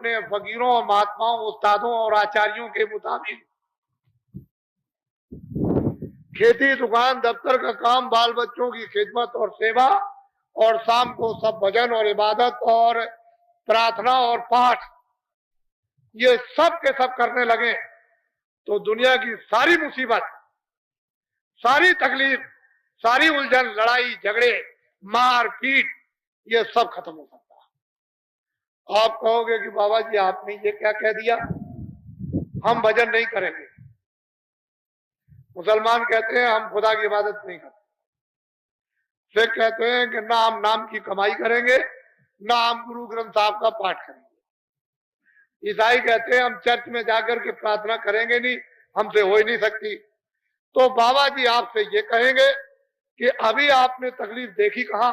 अपने फकीरों और महात्माओं, उस्तादों और आचार्यों के मुताबिक खेती, दुकान, दफ्तर का काम, बाल बच्चों की खिदमत और सेवा, और शाम को सब भजन और इबादत और प्रार्थना और पाठ, ये सब के सब करने लगे तो दुनिया की सारी मुसीबत, सारी तकलीफ, सारी उलझन, लड़ाई झगड़े, मार पीट, ये सब खत्म हो सकता है। आप कहोगे कि बाबा जी आपने ये क्या कह दिया, हम भजन नहीं करेंगे। मुसलमान कहते हैं हम खुदा की इबादत नहीं करते। सिख कहते हैं कि ना हम नाम की कमाई करेंगे, ना हम गुरु ग्रंथ साहब का पाठ करेंगे। ईसाई कहते हैं हम चर्च में जाकर के प्रार्थना करेंगे नहीं, हमसे हो ही नहीं सकती। तो बाबा जी आपसे ये कहेंगे कि अभी आपने तकलीफ देखी कहां?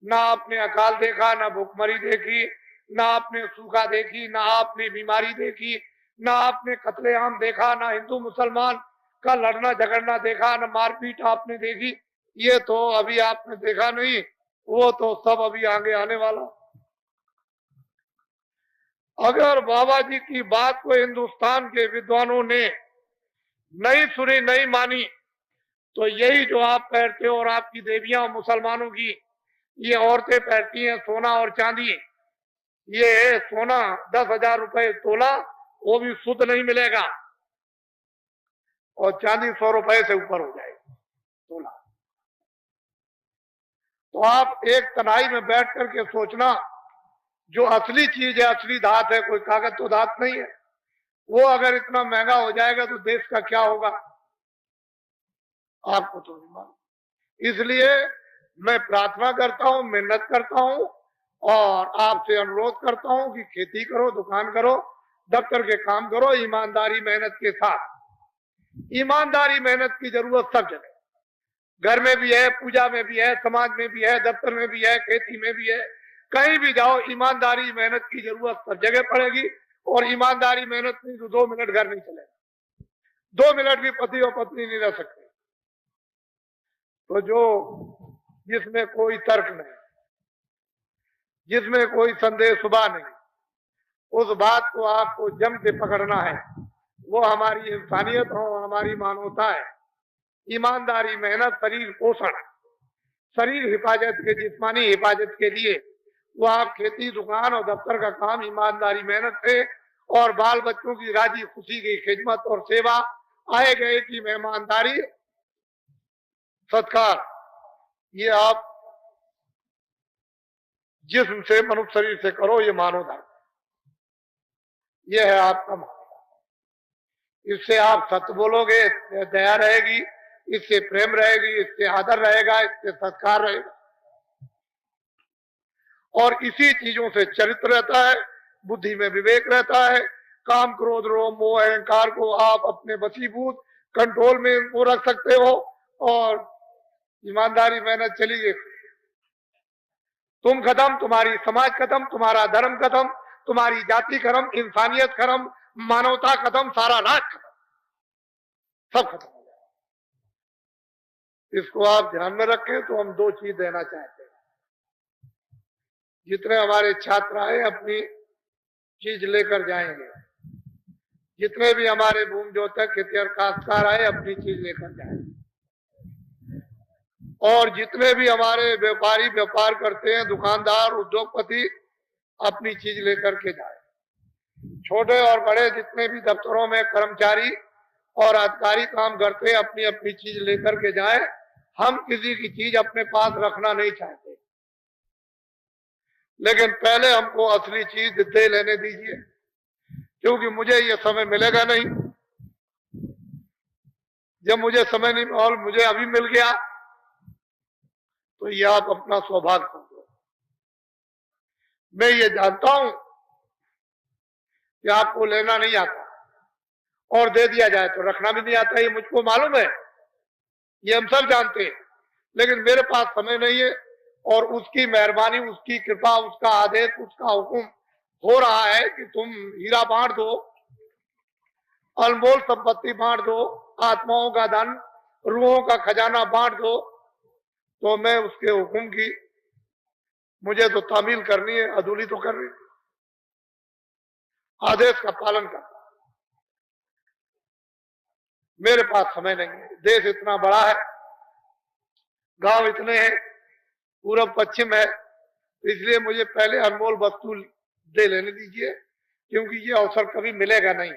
ना आपने अकाल देखा, ना भूखमरी देखी, ना आपने सूखा देखी, ना आपने बीमारी देखी, ना आपने कत्लेआम देखा, ना हिंदू मुसलमान का लड़ना झगड़ना देखा, ना मारपीट आपने देखी। ये तो अभी आपने देखा नहीं, वो तो सब अभी आगे आने वाला। अगर बाबा जी की बात को हिंदुस्तान के विद्वानों ने नहीं सुनी, नहीं मानी, तो यही जो आप पहनते हो और आपकी देवियां मुसलमानों की ये औरतें पहनती हैं सोना और चांदी, ये सोना 10,000 रुपए तोला, वो भी शुद्ध नहीं मिलेगा, और चांदी 100 रुपए से ऊपर हो जाएगी तोला। तो आप एक तनाई में बैठ करके सोचना, जो असली चीज है, असली धात है, कोई कागज तो धात नहीं है, वो अगर इतना महंगा हो जाएगा तो देश का क्या होगा, आपको तो नहीं मालूम। इसलिए मैं प्रार्थना करता हूं, मेहनत करता हूं, और आपसे अनुरोध करता हूं कि खेती करो, दुकान करो, दफ्तर के काम करो, ईमानदारी मेहनत के साथ। ईमानदारी मेहनत की जरूरत सब जगह, घर में भी है, पूजा में भी है, समाज में भी है, दफ्तर में भी है, खेती में भी है, कहीं भी जाओ ईमानदारी मेहनत की जरूरत सब जगह पड़ेगी। और ईमानदारी मेहनत नहीं तो 2 मिनट घर नहीं चलेगा, 2 मिनट भी पति और पत्नी नहीं रह सकते। तो जो जिसमें कोई तर्क नहीं, जिसमें कोई संदेह सुबह नहीं, उस बात को आपको जम के पकड़ना है, वो हमारी इंसानियत और हमारी मानवता है। ईमानदारी मेहनत, शरीर पोषण, शरीर हिफाजत के, जिस्मानी हिफाजत के लिए वो आप खेती, दुकान और दफ्तर का काम ईमानदारी मेहनत से, और बाल बच्चों की राजी खुशी की खिदमत और सेवा, आए गए की मेहमानदारी, सत्कार, ये आप जिस्म से, मनुष्य शरीर से करो, ये मानव धर्म, ये है आपका मानव। इससे आप सत्य बोलोगे, इससे दया रहेगी, इससे प्रेम रहेगी, इससे आदर रहेगा, इससे सत्कार रहेगा, और इसी चीजों से चरित्र रहता है, बुद्धि में विवेक रहता है। काम, क्रोध, रोम, मोह, अहंकार को आप अपने वशीभूत कंट्रोल में वो रख सकते हो, और ईमानदारी मेहनत चली गई, तुम खत्म, तुम्हारी समाज खत्म, तुम्हारा धर्म खत्म, तुम्हारी जाति खत्म, इंसानियत खत्म, मानवता खत्म, सारा राज खत्म, सब खत्म हो जाए। इसको आप ध्यान में रखें। तो हम 2 चीज देना चाहते हैं। जितने हमारे छात्र आए अपनी चीज लेकर जाएंगे, जितने भी हमारे भूमि जोतक, खेतिहर, काश्तकार आए अपनी चीज लेकर जाएंगे, और जितने भी हमारे व्यापारी व्यापार करते हैं, दुकानदार, उद्योगपति, अपनी चीज लेकर के जाए। छोटे और बड़े जितने भी दफ्तरों में कर्मचारी और अधिकारी काम करते हैं, अपनी अपनी चीज लेकर के जाए। हम किसी की चीज अपने पास रखना नहीं चाहते, लेकिन पहले हमको असली चीज दे लेने दीजिए, क्योंकि मुझे ये समय मिलेगा नहीं। जब मुझे समय नहीं, और मुझे अभी मिल गया, तो ये आप अपना सौभाग्य समझो। मैं ये जानता हूं कि आपको लेना नहीं आता, और दे दिया जाए तो रखना भी नहीं आता, ये मुझको मालूम है, ये हम सब जानते हैं। लेकिन मेरे पास समय नहीं है, और उसकी मेहरबानी, उसकी कृपा, उसका आदेश, उसका हुक्म हो रहा है कि तुम हीरा बांट दो, अनमोल संपत्ति बांट दो, आत्माओं का धन, रूहों का खजाना बांट दो। तो मैं उसके हुक्म की मुझे तो तामील करनी है, अधूरी तो करनी है। आदेश का पालन करता। मेरे पास समय नहीं है, देश इतना बड़ा है, गांव इतने हैं, पूरब पश्चिम है, इसलिए मुझे पहले अनमोल वस्तु दे लेने दीजिए, क्योंकि ये अवसर कभी मिलेगा नहीं।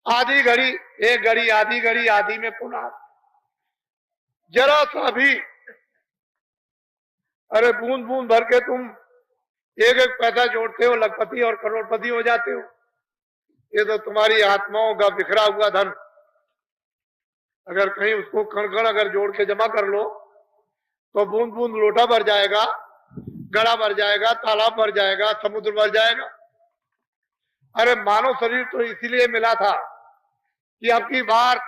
आधी घड़ी, एक घड़ी, आधी घड़ी, आधी में पुनः जरा सा भी, अरे बूंद बूंद भर के तुम एक एक पैसा जोड़ते हो, लखपति और करोड़पति हो जाते हो। ये तो तुम्हारी आत्माओं का बिखरा हुआ धन, अगर कहीं उसको कण कण अगर जोड़ के जमा कर लो तो बूंद बूंद लोटा भर जाएगा, गड़ा भर जाएगा, तालाब भर जाएगा, समुद्र भर जाएगा। अरे मानव शरीर तो इसीलिए मिला था कि अब की बार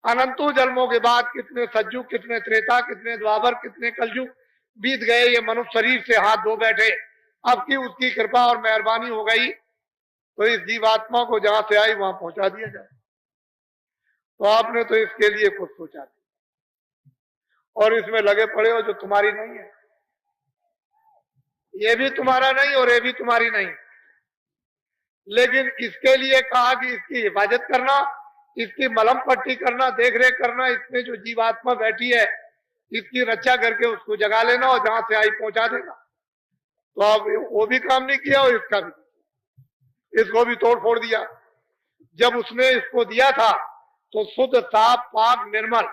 अनंतों जन्मों के बाद कितने सज्जु, कितने त्रेता, कितने द्वापर, कितने कलयुग बीत गए, ये मनुष्य शरीर से हाथ धो बैठे। अब की उसकी कृपा और मेहरबानी हो गई तो इस जीवात्मा को जहां से आई वहां पहुंचा दिया जाए। तो आपने तो इसके लिए कुछ सोचा नहीं और इसमें लगे पड़े हो जो तुम्हारी नहीं है। ये भी तुम्हारा नहीं और ये भी तुम्हारी नहीं, लेकिन इसके लिए कहा कि इसकी हिफाजत करना, इसकी मलम पट्टी करना, देख रेख करना, इसमें जो जीवात्मा बैठी है इसकी रक्षा करके उसको जगा लेना और जहां से आई पहुंचा देना। तो आप वो भी काम नहीं किया और इसका भी, इसको भी तोड़ फोड़ दिया। जब उसने इसको दिया था तो शुद्ध, साफ, पाक, निर्मल,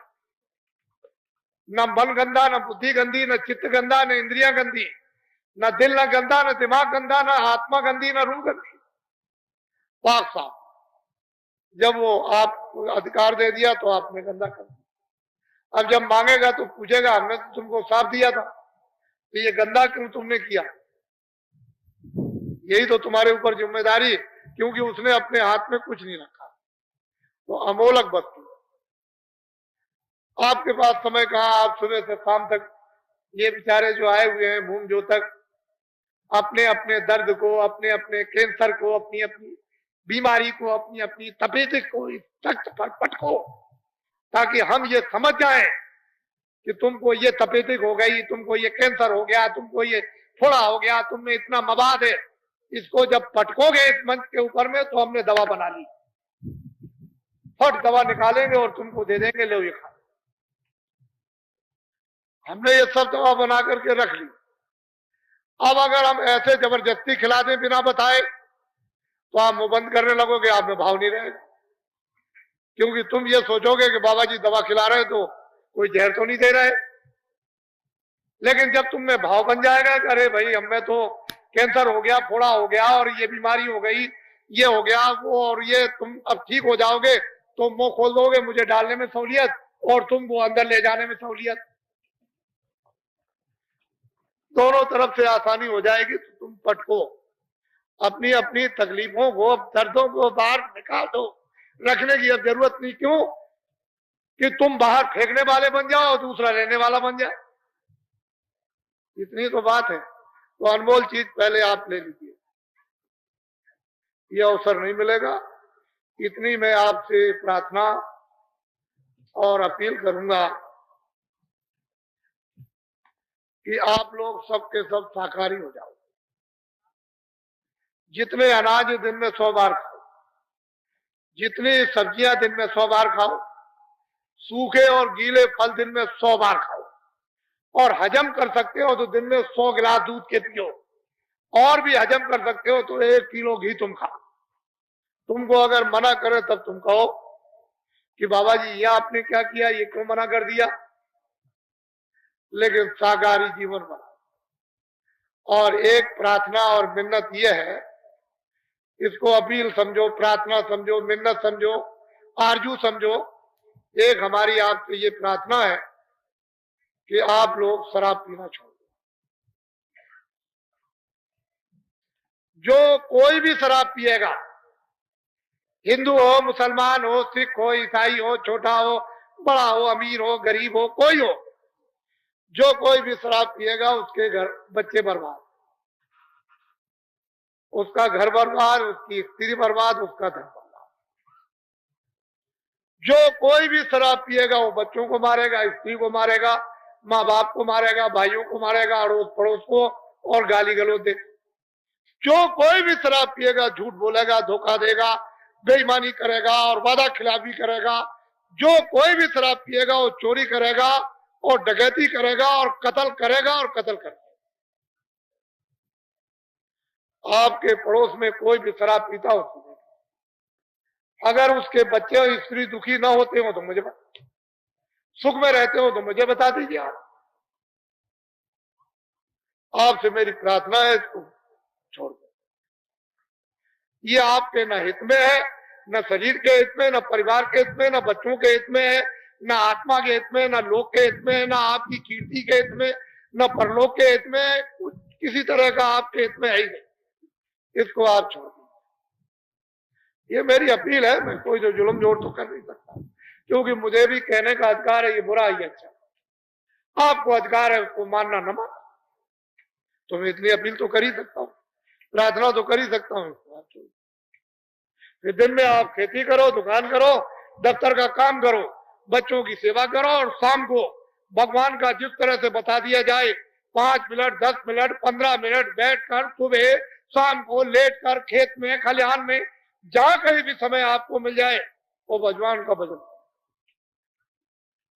न मन गंदा, न बुद्धि गंदी, न चित्त गंदा, न इंद्रिया गंदी, न दिल न गंदा, न दिमाग गंदा, न आत्मा गंदी, न रूह गंदी, पाक साफ। जब वो आप अधिकार दे दिया तो आपने गंदा कर दिया। अब जब मांगेगा तो पूछेगा हमने तो तुमको साफ दिया था, तो ये गंदा क्यों तुमने किया? यही तो तुम्हारे ऊपर जिम्मेदारी, क्योंकि उसने अपने हाथ में कुछ नहीं रखा। तो अमोलक वस्तु, आपके पास समय कहाँ, आप सुबह से शाम तक, ये बेचारे जो आए हुए हैं भूम जो तक, अपने अपने दर्द को, अपने अपने कैंसर को, अपनी अपनी बीमारी को, अपनी अपनी तपेदिक को तख्त पर पटको, ताकि हम ये समझ जाएं कि तुमको ये तपेदिक हो गई, तुमको ये कैंसर हो गया, तुमको ये फोड़ा हो गया, तुम में इतना मवाद है। इसको जब पटकोगे इस मंच के ऊपर में तो हमने दवा बना ली, फट दवा निकालेंगे और तुमको दे देंगे, लो ये खा। हमने ये सब दवा बना करके रख ली। अब अगर हम ऐसे जबरदस्ती खिला दें बिना बताए तो आप मुंह बंद करने लगोगे, आप में भाव नहीं रहेगा, क्योंकि तुम ये सोचोगे कि बाबा जी दवा खिला रहे तो कोई जहर तो नहीं दे रहे। लेकिन जब तुम में भाव बन जाएगा कि अरे भाई हमें तो कैंसर हो गया, फोड़ा हो गया, और ये बीमारी हो गई, ये हो गया वो, और ये तुम अब ठीक हो जाओगे तो मुंह खोल दोगे, मुझे डालने में सहूलियत और तुमको अंदर ले जाने में सहूलियत, दोनों तरफ से आसानी हो जाएगी। तो तुम पटको, अपनी अपनी तकलीफों को, दर्दों को बाहर निकाल दो, रखने की अब जरूरत नहीं। क्यों कि तुम बाहर फेंकने वाले बन जाओ और दूसरा लेने वाला बन जाए, इतनी तो बात है। तो अनमोल चीज पहले आप ले लीजिए, ये अवसर नहीं मिलेगा। इतनी मैं आपसे प्रार्थना और अपील करूंगा कि आप लोग सबके सब शाकाहारी हो जाओ। जितने अनाज दिन में 100 बार खाओ, जितनी सब्जियां दिन में 100 बार खाओ, सूखे और गीले फल दिन में 100 बार खाओ, और हजम कर सकते हो तो दिन में 100 गिलास दूध के पियो, और भी हजम कर सकते हो तो 1 किलो घी तुम खाओ। तुमको अगर मना करे तब तुम कहो कि बाबा जी ये आपने क्या किया, ये क्यों मना कर दिया। लेकिन शाकाहारी जीवन बनाओ। और एक प्रार्थना और मिन्नत यह है, इसको अपील समझो, प्रार्थना समझो, मिन्नत समझो, आरजू समझो। एक हमारी आपसे ये प्रार्थना है कि आप लोग शराब पीना छोड़ दो। जो कोई भी शराब पिएगा, हिंदू हो, मुसलमान हो, सिख हो, ईसाई हो, छोटा हो, बड़ा हो, अमीर हो, गरीब हो, कोई हो, जो कोई भी शराब पिएगा उसके घर बच्चे बर्बाद, उसका घर बर्बाद, उसकी स्त्री बर्बाद, उसका धन बर्बाद। जो कोई भी शराब पिएगा वो बच्चों को मारेगा, स्त्री को मारेगा, माँ बाप को मारेगा, भाइयों को मारेगा, अड़ोस पड़ोस को, और गाली गलौज दे। जो कोई भी शराब पिएगा, झूठ बोलेगा, धोखा देगा, बेईमानी करेगा और वादा खिलाफी करेगा, जो कोई भी शराब पिएगा वो चोरी करेगा और डकैती करेगा और कत्ल करेगा और कत्ल करेगा। आपके पड़ोस में कोई भी शराब पीता हो, अगर उसके बच्चे और स्त्री दुखी ना होते हो तो मुझे, सुख में रहते हो तो मुझे बता दीजिए। आपसे मेरी प्रार्थना है, इसको छोड़ दो। ये आपके न हित में है, न शरीर के हित में, न परिवार के हित में, न बच्चों के हित में है, न आत्मा के हित में, न लोक के हित में, न आपकी कीर्ति के हित में, न परलोक के हित में, किसी तरह का आपके हित में है ही नहीं। इसको आप छोड़ दीजिए। ये मेरी अपील है। मैं कोई जो जुल्म जोड़ तो कर नहीं सकता, क्योंकि मुझे भी कहने का अधिकार है, ये बुरा ही अच्छा। आपको अधिकार है उसको मानना न मानना, तो मैं इतनी अपील तो कर ही सकता हूँ, प्रार्थना तो कर ही सकता हूँ। दिन में आप खेती करो, दुकान करो, दफ्तर का काम करो, बच्चों की सेवा करो, और शाम को भगवान का जिस तरह से बता दिया जाए 5 मिनट, 10 मिनट, 15 मिनट बैठकर सुबह शाम को लेटकर खेत में, खलिहान में, जहां कहीं भी समय आपको मिल जाए वो भगवान का भजन।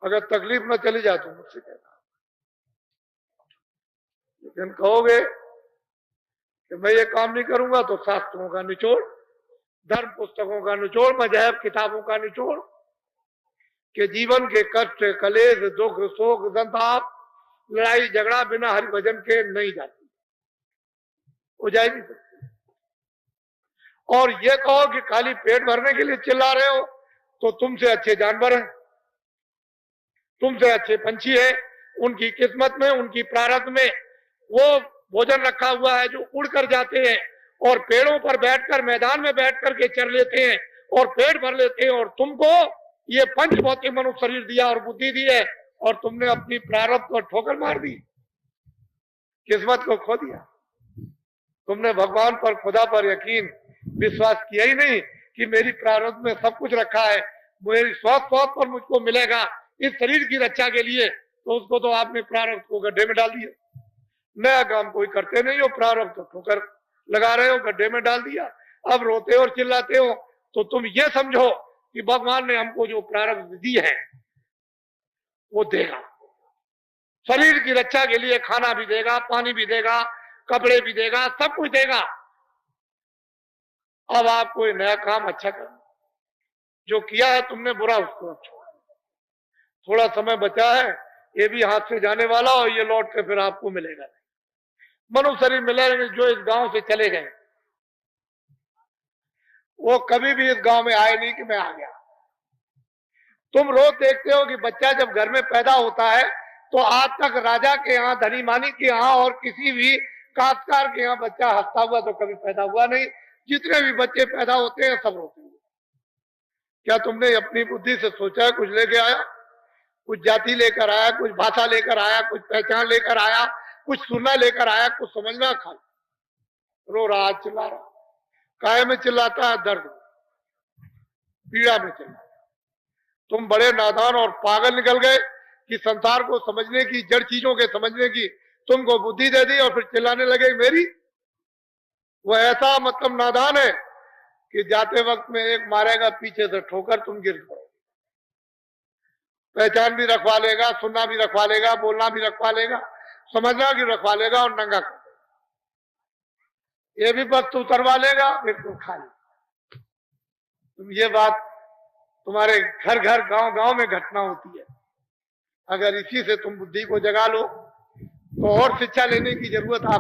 अगर तकलीफ में चली जाए तो मुझसे कहना, लेकिन कहोगे कि मैं ये काम नहीं करूंगा तो शास्त्रों का निचोड़, धर्म पुस्तकों का निचोड़, मजहब किताबों का निचोड़, कि जीवन के कष्ट, कलेश, दुख, शोक, संताप, लड़ाई झगड़ा बिना हरि भजन के नहीं जाती, हो जा नहीं सकती। और ये कहो कि खाली पेट भरने के लिए चिल्ला रहे हो, तो तुमसे अच्छे जानवर हैं, तुमसे अच्छे पंछी हैं, उनकी किस्मत में, उनकी प्रारब्ध में वो भोजन रखा हुआ है जो उड़ कर जाते हैं और पेड़ों पर बैठकर, मैदान में बैठ करके चर लेते हैं और पेट भर लेते हैं। और तुमको ये पंच भौतिक मनुष्य शरीर दिया और बुद्धि दी है, और तुमने अपनी प्रारब्ध को ठोकर मार दी, किस्मत को खो दिया। तुमने भगवान पर, खुदा पर यकीन, विश्वास किया ही नहीं कि मेरी प्रारब्ध में सब कुछ रखा है, मेरी स्वास्थ्य पर मुझको मिलेगा इस शरीर की रक्षा के लिए, तो उसको तो आपने प्रारब्ध को गड्ढे में डाल दिया। नया काम कोई करते नहीं हो, प्रारब्ध को ठोकर लगा रहे हो, गड्ढे में डाल दिया। अब रोते और चिल्लाते हो, तो तुम ये समझो कि भगवान ने हमको जो प्रारब्ध दी है वो देगा, शरीर की रक्षा के लिए खाना भी देगा, पानी भी देगा, कपड़े भी देगा, सब कुछ देगा। अब आप कोई नया काम अच्छा करो, जो किया है तुमने बुरा उसको छोड़ो। थोड़ा समय बचा है, ये भी हाथ से जाने वाला, और ये लौट के फिर आपको मिलेगा। मनुष्य शरीर मिलेंगे जो इस गांव से चले गए, वो कभी भी इस गांव में आए नहीं कि मैं आ गया। तुम रोज देखते हो कि बच्चा जब घर में पैदा होता है तो आज तक राजा के यहाँ, धनी मानी के यहाँ और किसी भी काश्तकार के यहाँ बच्चा हंसता हुआ तो कभी पैदा हुआ नहीं। जितने भी बच्चे पैदा होते हैं सब रोते हैं। क्या तुमने अपनी बुद्धि से सोचा है कुछ लेके आया? कुछ जाति लेकर आया, कुछ भाषा लेकर आया, कुछ पहचान लेकर आया, कुछ सुनना लेकर आया, कुछ समझना? खा रो रहा, चिल्ला रहा, काहे में चिल्लाता है? दर्द, पीड़ा में चिल्ला। तुम बड़े नादान और पागल निकल गए कि संसार को समझने की, जड़ चीजों के समझने की तुमको बुद्धि दे दी और फिर चिल्लाने लगे मेरी। वो ऐसा मतलब नादान है कि जाते वक्त में एक मारेगा पीछे से ठोकर, तुम गिर पड़ो। पहचान भी रखवा लेगा, सुनना भी रखवा लेगा, बोलना भी रखवा लेगा, समझना भी रखवा लेगा और नंगा कर देगा। ये भी वक्त उतरवा लेगा, बिल्कुल खाली। तुम ये बात तुम्हारे घर घर, गांव गांव में घटना होती है। अगर इसी से तुम बुद्धि को जगा लो तो और शिक्षा लेने की जरूरत आप